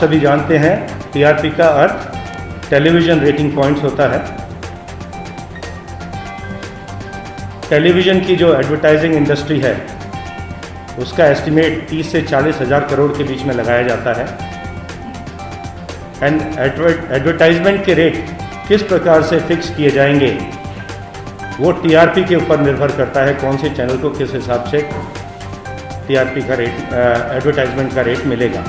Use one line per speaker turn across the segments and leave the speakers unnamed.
सभी जानते हैं टीआरपी का अर्थ टेलीविज़न रेटिंग पॉइंट्स होता है। टेलीविज़न की जो एडवर्टाइजिंग इंडस्ट्री है उसका एस्टिमेट 30 से 40 हज़ार करोड़ के बीच में लगाया जाता है। एंड एडवर्टाइजमेंट के रेट किस प्रकार से फिक्स किए जाएंगे वो टीआरपी के ऊपर निर्भर करता है, कौन से चैनल को किस हिसाब से टीआरपी का रेट, एडवर्टाइजमेंट का रेट मिलेगा।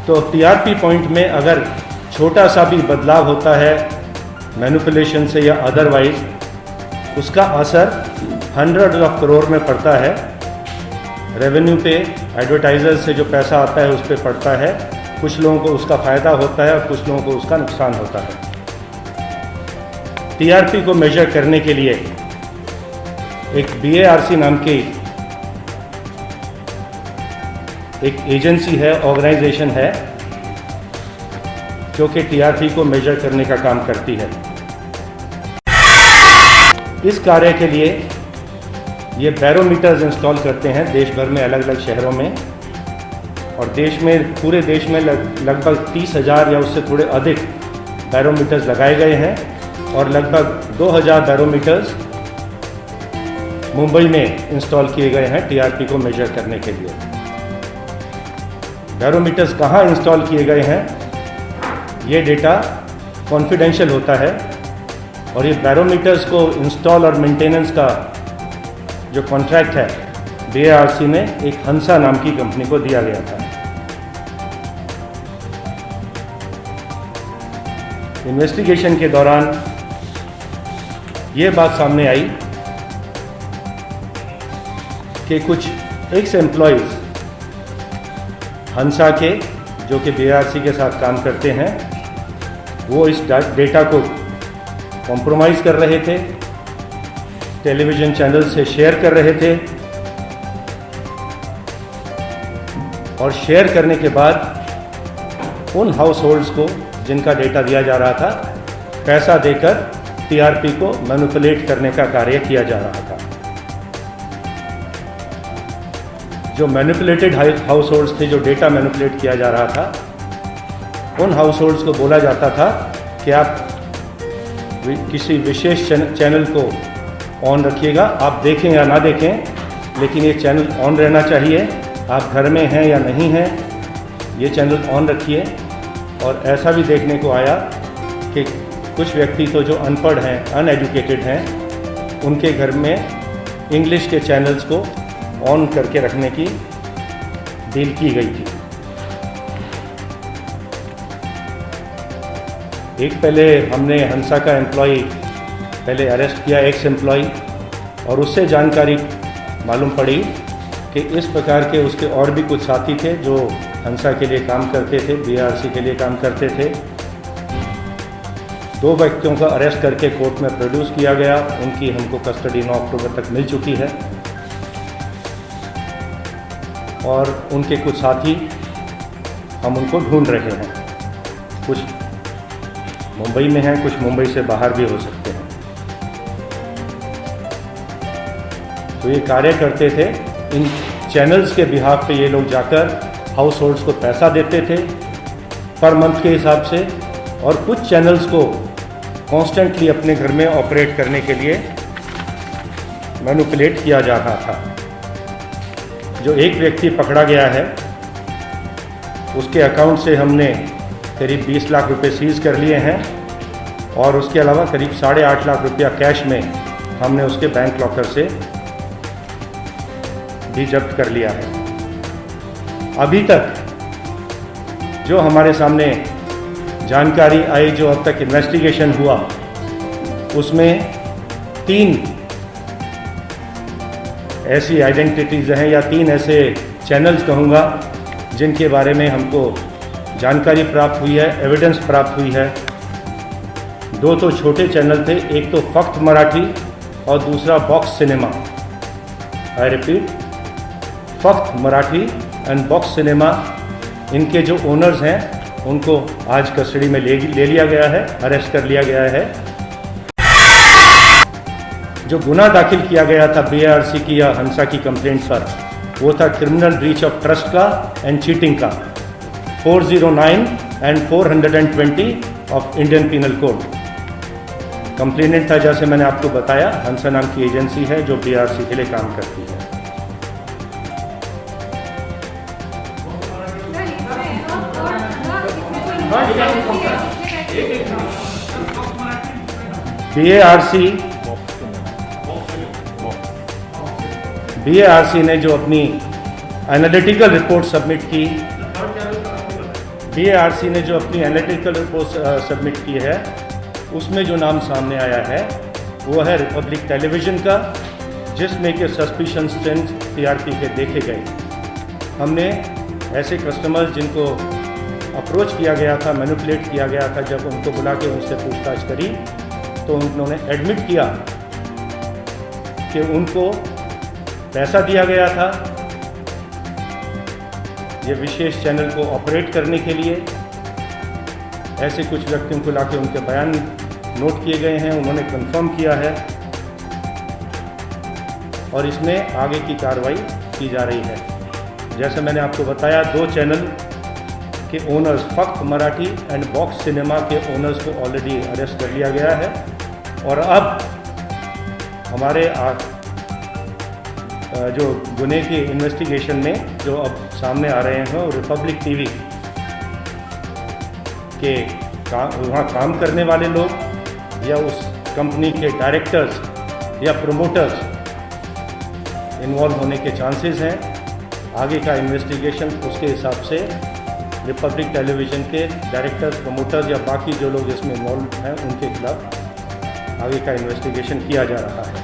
तो टीआरपी पॉइंट में अगर छोटा सा भी बदलाव होता है मैनिपुलेशन से या अदरवाइज, उसका असर हंड्रेड ऑफ करोड़ में पड़ता है। रेवेन्यू पे एडवर्टाइजर से जो पैसा आता है उस पर पड़ता है। कुछ लोगों को उसका फ़ायदा होता है और कुछ लोगों को उसका नुकसान होता है। टीआरपी को मेजर करने के लिए एक BARC नाम की एक एजेंसी है, ऑर्गेनाइजेशन है, जो कि टीआरपी को मेजर करने का काम करती है। इस कार्य के लिए ये बैरोमीटर्स इंस्टॉल करते हैं देश भर में, अलग अलग शहरों में, और देश में, पूरे देश में लगभग 30,000 या उससे थोड़े अधिक बैरोमीटर्स लगाए गए हैं और लगभग 2,000 बैरोमीटर्स मुंबई में इंस्टॉल किए गए हैं टीआरपी को मेजर करने के लिए। बैरोमीटर्स कहाँ इंस्टॉल किए गए हैं ये डेटा कॉन्फिडेंशियल होता है, और ये बैरोमीटर्स को इंस्टॉल और मेंटेनेंस का जो कॉन्ट्रैक्ट है BARC ने एक हंसा नाम की कंपनी को दिया गया था। इन्वेस्टिगेशन के दौरान ये बात सामने आई कि कुछ एक्स एम्प्लॉयज़ हंसा के, जो कि BARC के साथ काम करते हैं, वो इस डेटा को कॉम्प्रोमाइज़ कर रहे थे, टेलीविज़न चैनल से शेयर कर रहे थे, और शेयर करने के बाद उन हाउस होल्ड्स को जिनका डेटा दिया जा रहा था पैसा देकर टीआरपी को मैनिपुलेट करने का कार्य किया जा रहा था। जो मैनिपुलेटेड हाउस होल्ड्स थे, जो डेटा मैनिपुलेट किया जा रहा था, उन हाउस होल्ड्स को बोला जाता था कि आप किसी विशेष चैनल को ऑन रखिएगा, आप देखें या ना देखें, लेकिन ये चैनल ऑन रहना चाहिए। आप घर में हैं या नहीं हैं, ये चैनल ऑन रखिए। और ऐसा भी देखने को आया कि कुछ व्यक्ति तो जो अनपढ़ हैं, अनएजुकेटेड हैं, उनके घर में इंग्लिश के चैनल्स को ऑन करके रखने की डील की गई थी। एक पहले हमने हंसा का एम्प्लॉय पहले अरेस्ट किया, एक्स एम्प्लॉय, और उससे जानकारी मालूम पड़ी कि इस प्रकार के उसके और भी कुछ साथी थे जो हंसा के लिए काम करते थे, BARC के लिए काम करते थे। 2 व्यक्तियों का अरेस्ट करके कोर्ट में प्रोड्यूस किया गया। उनकी हमको कस्टडी 9 अक्टूबर तक मिल चुकी है, और उनके कुछ साथी हम उनको ढूंढ रहे हैं। कुछ मुंबई में हैं, कुछ मुंबई से बाहर भी हो सकते हैं। तो ये कार्य करते थे, इन चैनल्स के बिहाफ पे ये लोग जाकर हाउस होल्ड्स को पैसा देते थे पर मंथ के हिसाब से, और कुछ चैनल्स को कॉन्स्टेंटली अपने घर में ऑपरेट करने के लिए मैनिपुलेट किया जा रहा था। जो एक व्यक्ति पकड़ा गया है, उसके अकाउंट से हमने करीब 20 लाख रुपए सीज़ कर लिए हैं, और उसके अलावा करीब 8.5 लाख रुपया कैश में हमने उसके बैंक लॉकर से भी जब्त कर लिया है। अभी तक जो हमारे सामने जानकारी आई, जो अब तक इन्वेस्टिगेशन हुआ, उसमें 3 ऐसी आइडेंटिटीज़ हैं या 3 ऐसे चैनल्स कहूँगा जिनके बारे में हमको जानकारी प्राप्त हुई है, एविडेंस प्राप्त हुई है। 2 तो छोटे चैनल थे, एक तो फक्त मराठी और दूसरा बॉक्स सिनेमा। आई रिपीट, फक्त मराठी एंड बॉक्स सिनेमा, इनके जो ओनर्स हैं उनको आज कस्टडी में ले लिया गया है, अरेस्ट कर लिया गया है। जो गुनाह दाखिल किया गया था BARC की या हंसा की कंप्लेंट पर, वो था क्रिमिनल ब्रीच ऑफ ट्रस्ट का एंड चीटिंग का, 409 and 420 of Indian penal code. Complainant था, जैसे मैंने आपको बताया, हंसा नाम की एजेंसी है जो बीआरसी के लिए काम करती है। बीएआरसी ने जो अपनी एनालिटिकल रिपोर्ट सबमिट की, है, उसमें जो नाम सामने आया है वो है रिपब्लिक टेलीविज़न का, जिसमें के सस्पिशन स्ट्रेंथ टीआरपी के देखे गए। हमने ऐसे कस्टमर्स जिनको अप्रोच किया गया था, मैनिपुलेट किया गया था, जब उनको बुला के उनसे पूछताछ करी तो उन्होंने एडमिट किया कि उनको पैसा दिया गया था ये विशेष चैनल को ऑपरेट करने के लिए। ऐसे कुछ व्यक्तियों को लाके उनके बयान नोट किए गए हैं, उन्होंने कंफर्म किया है और इसमें आगे की कार्रवाई की जा रही है। जैसे मैंने आपको बताया, 2 चैनल के ओनर्स, फक्त मराठी एंड बॉक्स सिनेमा के ओनर्स को ऑलरेडी अरेस्ट कर लिया गया है और अब हमारे जो गुने की इन्वेस्टिगेशन में जो अब सामने आ रहे हैं, वो रिपब्लिक टीवी के वहाँ काम करने वाले लोग या उस कंपनी के डायरेक्टर्स या प्रोमोटर्स इन्वॉल्व होने के चांसेस हैं। आगे का इन्वेस्टिगेशन उसके हिसाब से रिपब्लिक टेलीविज़न के डायरेक्टर्स, प्रोमोटर्स या बाकी जो लोग इसमें इन्वॉल्व हैं उनके खिलाफ आगे का इन्वेस्टिगेशन किया जा रहा है।